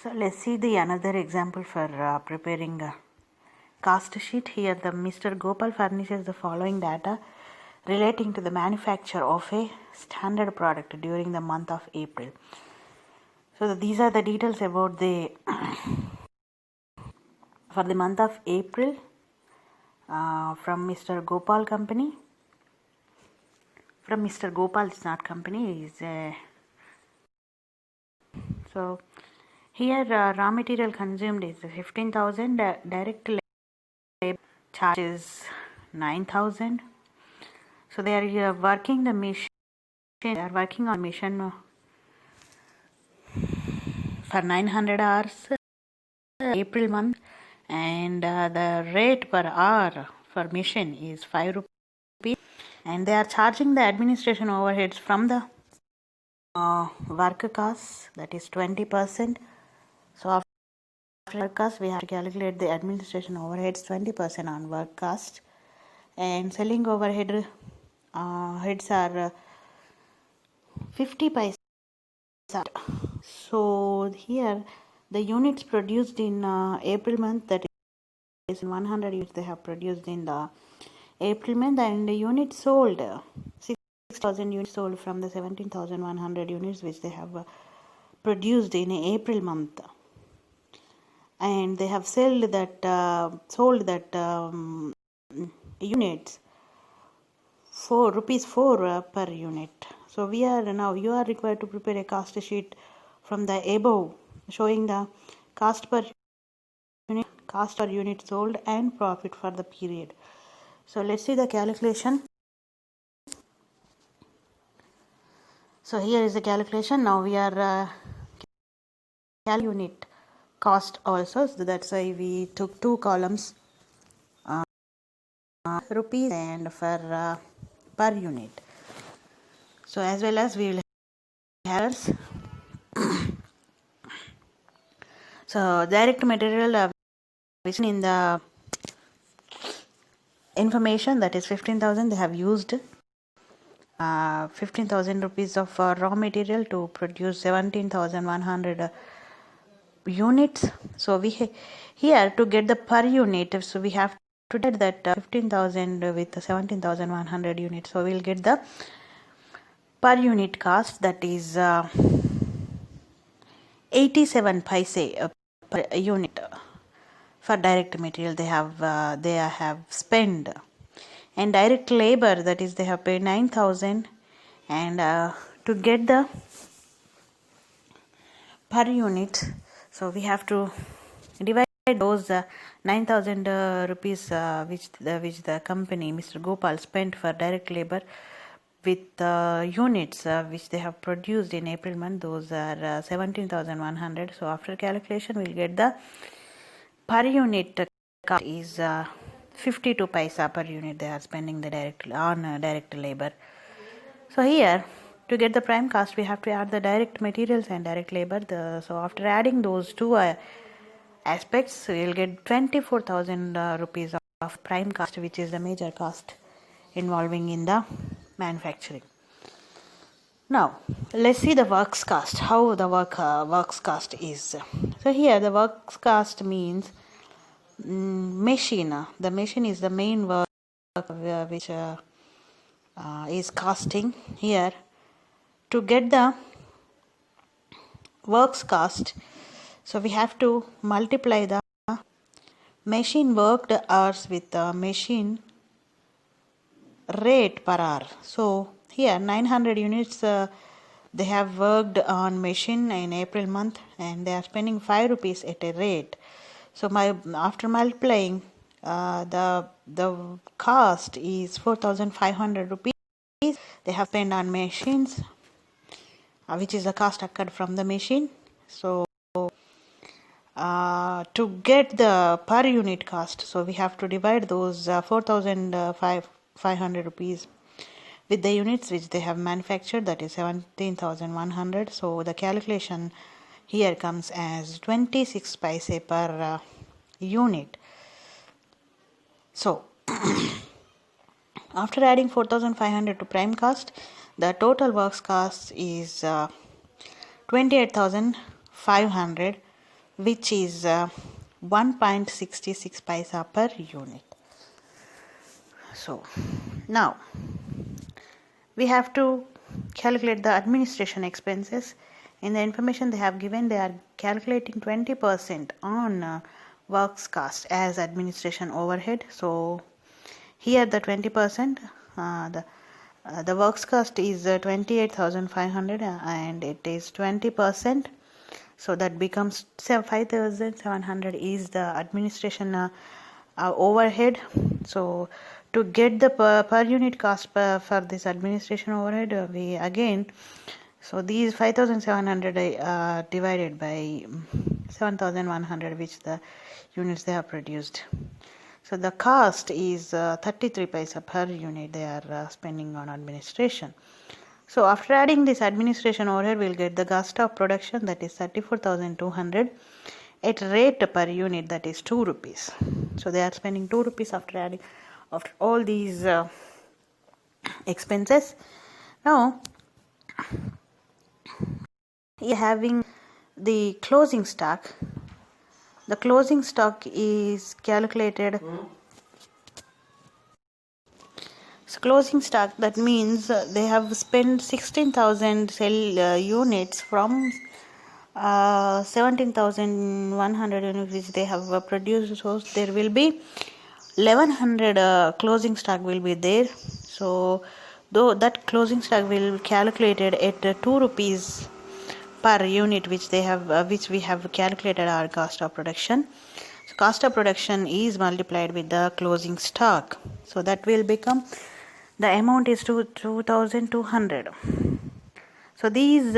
So let's see the another example for preparing a cost sheet. Here the Mr. Gopal furnishes the following data relating to the manufacture of a standard product during the month of April. So these are the details about the for the month of April from Mr. Gopal company. From Mr. Gopal, it's not company, is so here raw material consumed is 15,000, direct labor charge is 9,000. So they are working the machine. They are working on mission for 900 hours April month, and the rate per hour for mission is 5 rupees, and they are charging the administration overheads from the work cost, that is 20%. So after work cost we have to calculate the administration overheads 20% on work cost, and selling overhead heads are 50 paisa. So here the units produced in April month, that is 100 units they have produced in the April month, and the units sold 6,000 units sold from the 17,100 units which they have produced in April month, and they have sold that units for rupees 4 per unit. So you are required to prepare a cost sheet from the above showing the cost per unit sold and profit for the period. So let's see the calculation. So here is the calculation. Now we are unit cost also, so that's why we took two columns, rupees and for per unit. So as well as we will have so direct material in the information, that is 15,000, they have used 15,000 rupees of raw material to produce 17,100 units. So we here to get the per unit, so we have to get that 15,000 with 17,100 units. So we'll get the per unit cost, that is 87 paise per unit for direct material they have spent, and direct labor, that is they have paid 9,000, and to get the per unit, so we have to divide those 9,000 rupees which the company Mr. Gopal spent for direct labor with units which they have produced in April month. Those are 17,100. So after calculation we'll get the per unit cost is 52 paisa per unit they are spending the direct labor. So here to get the prime cost we have to add the direct materials and direct labor. So after adding those two aspects we will get 24,000 rupees of prime cost, which is the major cost involving in the manufacturing. Now let's see the works cost, how the works cost is. So here the works cost means machine. The machine is the main work which is costing. Here to get the works cost, so we have to multiply the machine worked hours with the machine rate per hour. So here 900 units they have worked on machine in April month, and they are spending 5 rupees at a rate. So after multiplying the cost is 4,500 rupees they have spent on machines, which is the cost occurred from the machine. So to get the per unit cost, so we have to divide those 4,500 rupees with the units which they have manufactured, that is 17,100. So the calculation here comes as 26 paise per unit. So after adding 4,500 to prime cost, the total works cost is 28,500. which is 1.66 paisa per unit. So now we have to calculate the administration expenses. In the information they have given, they are calculating 20% on works cost as administration overhead. So here the 20%, the works cost is 28,500 and it is 20%. So that becomes 5,700 is the administration overhead. So to get the per unit cost for this administration overhead, we again, so these 5,700 divided by 7,100, which the units they have produced. So the cost is 33 paisa per unit they are spending on administration. So after adding this administration overhead, we'll get the cost of production, that is 34,200 at rate per unit, that is 2 rupees. So they are spending 2 rupees after adding after all these expenses. Now having the closing stock. The closing stock is calculated. So closing stock, that means they have spent 16,000 cell units from 17,100 units which they have produced. So there will be 1,100 closing stock will be there. So though that closing stock will be calculated at 2 rupees per unit, which they have which we have calculated our cost of production. So cost of production is multiplied with the closing stock. So that will become, the amount is 2,200. So these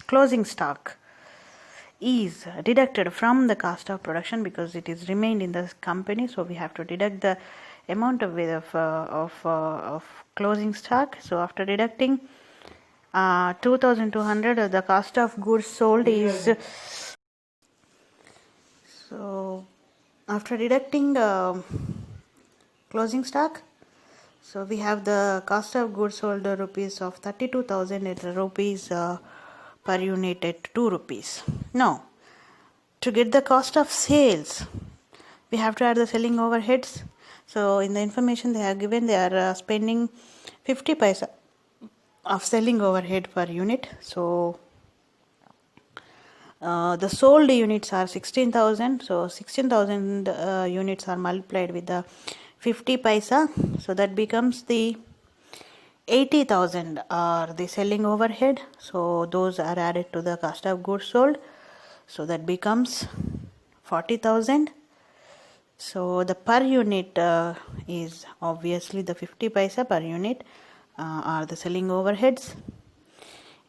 closing stock is deducted from the cost of production because it is remained in the company. So we have to deduct the amount of closing stock. So after deducting 2,200, the cost of goods sold is, so after deducting closing stock, so we have the cost of goods sold rupees of 32,000 at rupees per unit at 2 rupees. Now to get the cost of sales, we have to add the selling overheads. So in the information they have given, they are spending 50 paisa of selling overhead per unit. So the sold units are 16,000. So 16,000 units are multiplied with the 50 paisa. So that becomes the 80,000 are the selling overhead. So those are added to the cost of goods sold. So that becomes 40,000. So the per unit is obviously the 50 paisa per unit are the selling overheads.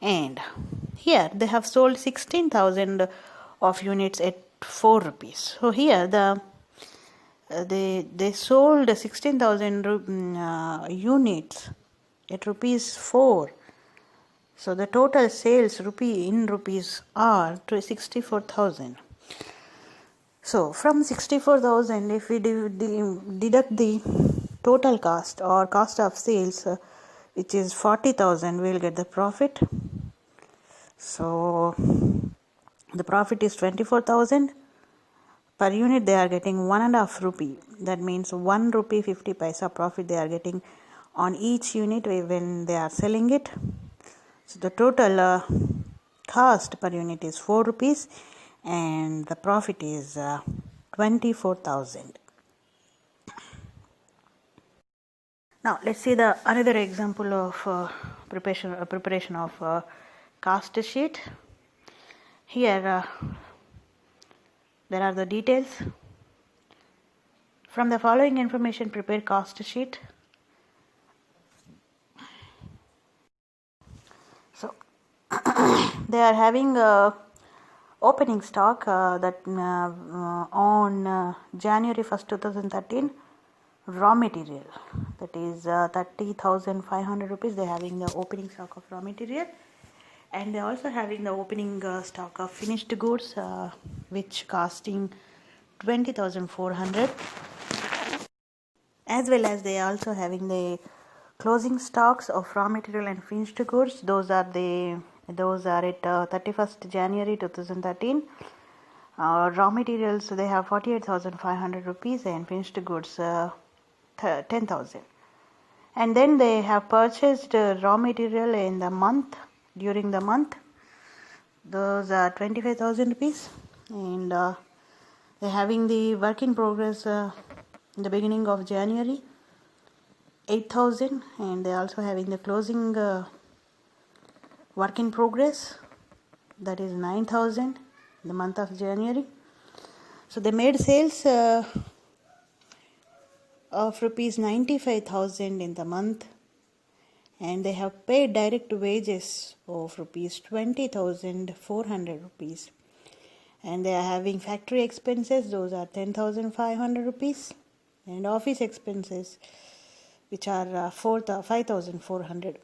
And here they have sold 16,000 of units at 4 rupees. So here they sold 16,000 units at rupees 4. So the total sales in rupees are 64,000. So from 64,000, if we deduct the total cost or cost of sales, which is 40,000, we will get the profit. So the profit is 24,000 per unit. They are getting 1.5 rupee. That means 1 rupee 50 paisa profit they are getting on each unit when they are selling it. So the total cost per unit is 4 rupees and the profit is 24,000. Now let's see the another example of preparation of cost sheet. Here there are the details. From the following information, prepare cost sheet. So they are having opening stock that on January 1st 2013, raw material, that is 30,500 rupees. They are having the opening stock of raw material, and they are also having the opening stock of finished goods which costing 20,400, as well as they are also having the closing stocks of raw material and finished goods. Those are the Those are at 31st January 2013. Raw materials, they have 48,500 rupees, and finished goods 10,000. And then they have purchased raw material in the month, during the month. Those are 25,000 rupees, and they're having the work in progress in the beginning of January, 8,000, and they're also having the closing work in progress, that is 9,000 in the month of January. So they made sales of rupees 95,000 in the month, and they have paid direct wages of rupees 20,400 rupees, and they are having factory expenses, those are 10,500 rupees, and office expenses, which are 5,400,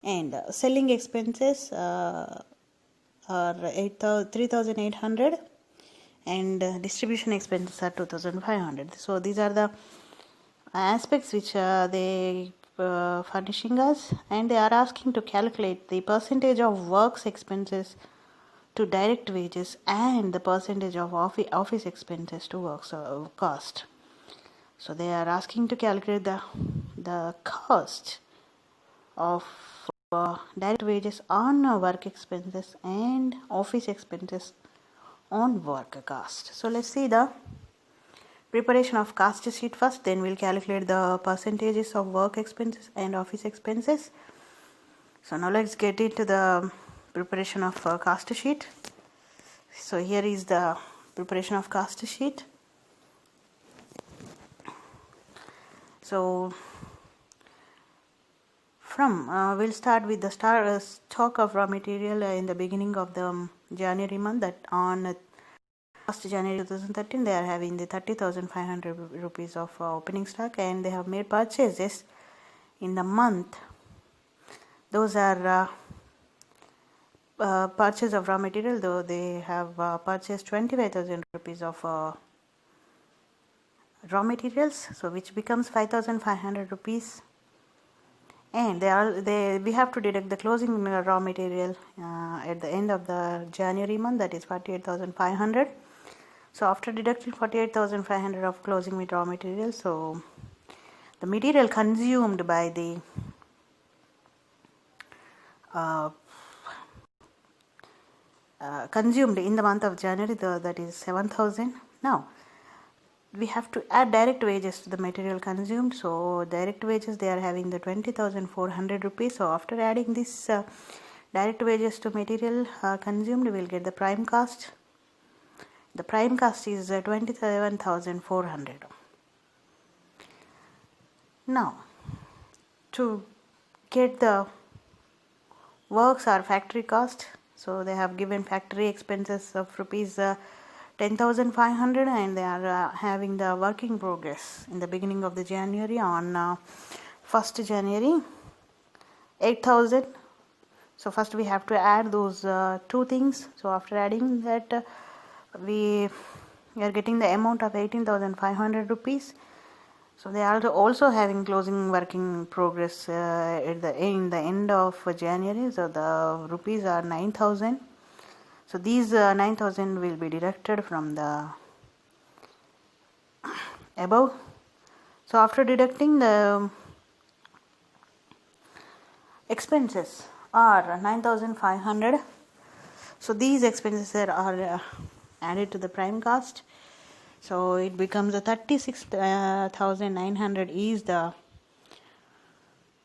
and selling expenses are 3,800, and distribution expenses are 2,500. So these are the aspects which they furnishing us, and they are asking to calculate the percentage of works expenses to direct wages and the percentage of office expenses to works cost. So they are asking to calculate the cost of direct wages on work expenses and office expenses on work cost. So let's see the preparation of cost sheet first, then we'll calculate the percentages of work expenses and office expenses. So now let's get into the preparation of cost sheet. So here is the preparation of cost sheet. So we'll start with the stock of raw material in the beginning of the January month, that on 1st January 2013 they are having the 30,500 rupees of opening stock, and they have made purchases in the month. Those are purchase of raw material, though they have purchased 25,000 rupees of raw materials, so which becomes 5,500 rupees, and we have to deduct the closing raw material at the end of the January month, that is 48,500. So after deducting 48,500 of closing with raw material, so the material consumed by the consumed in the month of January, that is 7,000. Now we have to add direct wages to the material consumed. So direct wages, they are having the 20,400 rupees. So after adding this direct wages to material consumed, we will get the prime cost. The prime cost is 27,400. Now to get the works or factory cost, so they have given factory expenses of rupees 10,500, and they are having the work in progress in the beginning of the January on 1st January 8,000. So first we have to add those two things. So after adding that, we are getting the amount of 18,500 rupees. So they are also having closing work in progress in the end of January. So the rupees are 9,000. So these 9,000 will be deducted from the above. So after deducting, the expenses are 9,500. So these expenses are added to the prime cost. So it becomes 36,900 is the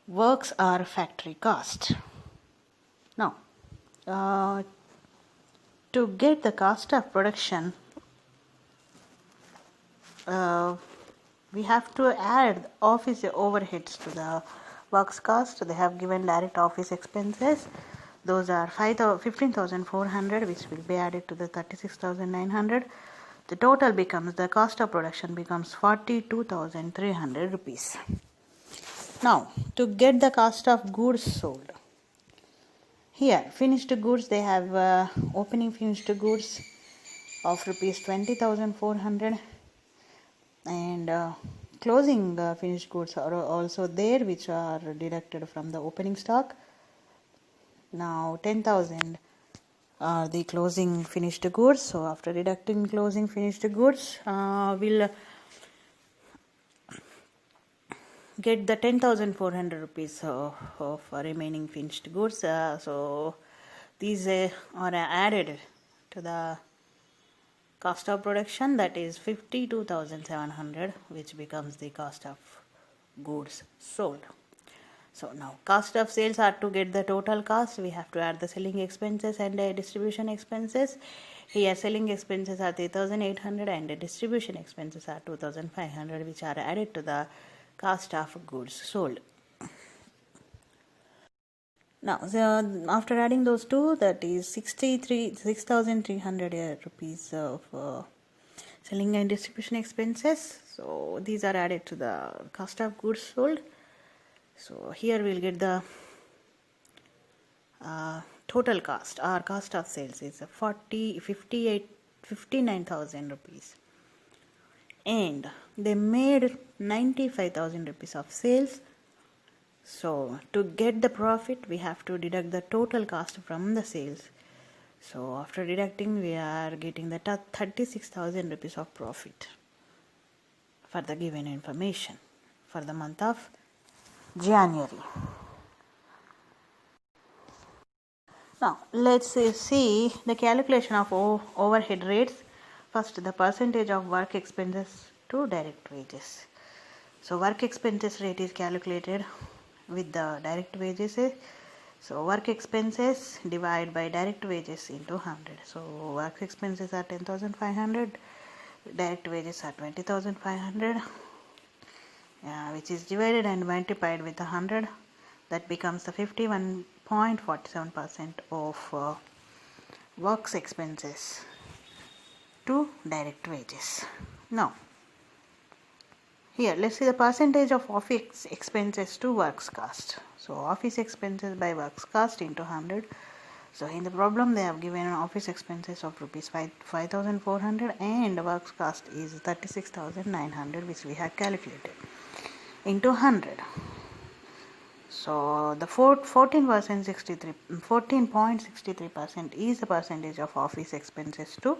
works or factory cost. Now to get the cost of production, we have to add office overheads to the works cost. They have given direct office expenses. Those are 15,400, which will be added to the 36,900. The total becomes, the cost of production becomes 42,300 rupees. Now to get the cost of goods sold, here finished goods, they have opening finished goods of rupees 20,400, and closing finished goods are also there, which are deducted from the opening stock. Now 10,000 are the closing finished goods. So after deducting closing finished goods, we'll get the 10,400 rupees of remaining finished goods. So these are added to the cost of production, that is 52,700, which becomes the cost of goods sold. So now cost of sales are to get the total cost. We have to add the selling expenses and distribution expenses. Here selling expenses are 3,800 and the distribution expenses are 2,500, which are added to the cost of goods sold. Now, after adding those two, that is 6,300 rupees of selling and distribution expenses. So these are added to the cost of goods sold. So here we'll get the total cost. Our cost of sales is 59,000 rupees, and they made 95,000 rupees of sales. So to get the profit, we have to deduct the total cost from the sales. So after deducting, we are getting the 36,000 rupees of profit for the given information for the month of January. Now let's see the calculation of overhead rates. First, the percentage of work expenses to direct wages. So work expenses rate is calculated with the direct wages. So work expenses divided by direct wages into 100. So work expenses are 10,500, direct wages are 20,500, which is divided and multiplied with 100. That becomes the 51.47% of works expenses to direct wages. Now here let's see the percentage of office expenses to works cost. So office expenses by works cost into 100. So in the problem they have given office expenses of rupees 5,400 and works cost is 36,900, which we have calculated, into 100. So the 14.63% is the percentage of office expenses to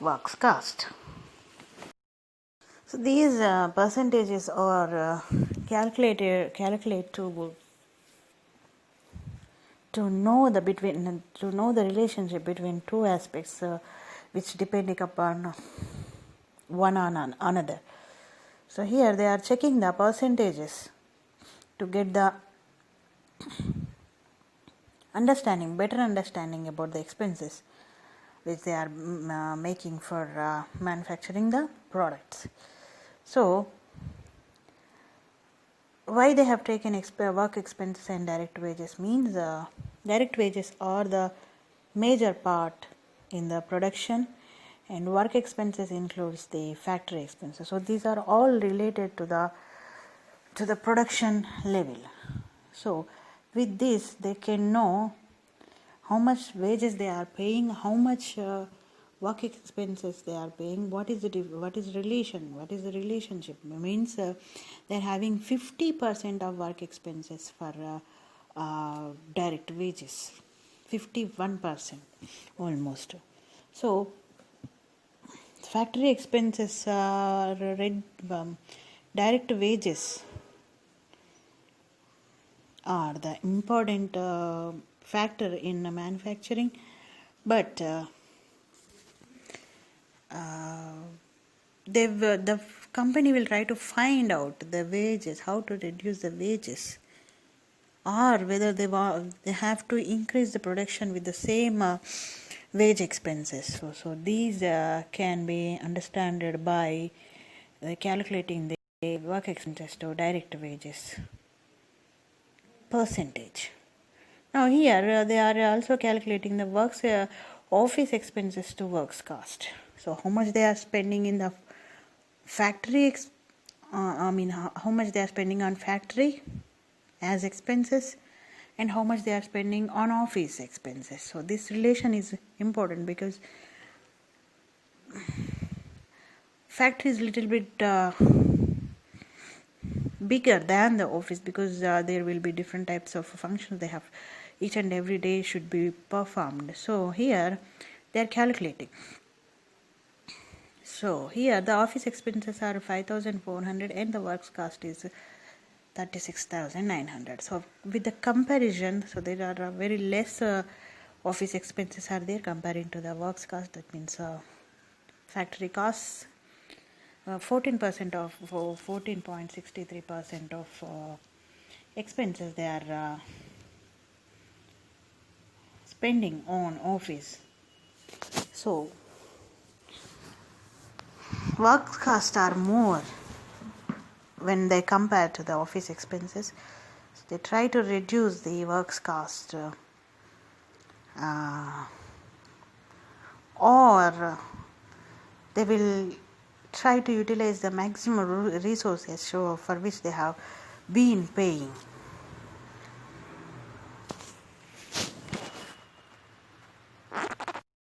works cost. So these percentages are calculate to know the relationship between two aspects which depending upon one on another. So here they are checking the percentages to get the better understanding about the expenses which they are making for manufacturing the products. So why they have taken work expenses and direct wages means direct wages are the major part in the production, and work expenses includes the factory expenses. So these are all related to the production level. So with this they can know how much wages they are paying, how much work expenses they are paying, what is the relationship. It means they are having 50% of work expenses for direct wages, 51% almost. So factory expenses are direct wages are the important factor in manufacturing, but the company will try to find out the wages, how to reduce the wages, or whether they have to increase the production with the same wage expenses. So these can be understood by calculating the work expenses to direct wages percentage. Now here they are also calculating the office expenses to works cost. So how much they are spending in the factory, how much they are spending on factory as expenses, and how much they are spending on office expenses. So this relation is important because factory is little bit bigger than the office, because there will be different types of functions they have. each and every day should be performed. So here they are calculating. So here the office expenses are 5,400 and the works cost is 36,900. So with the comparison, so there are very less office expenses are there comparing to the works cost. That means factory costs 14% of 14.63% of expenses they are spending on office. So works costs are more when they compare to the office expenses. So they try to reduce the works cost or they will try to utilize the maximum resources for which they have been paying.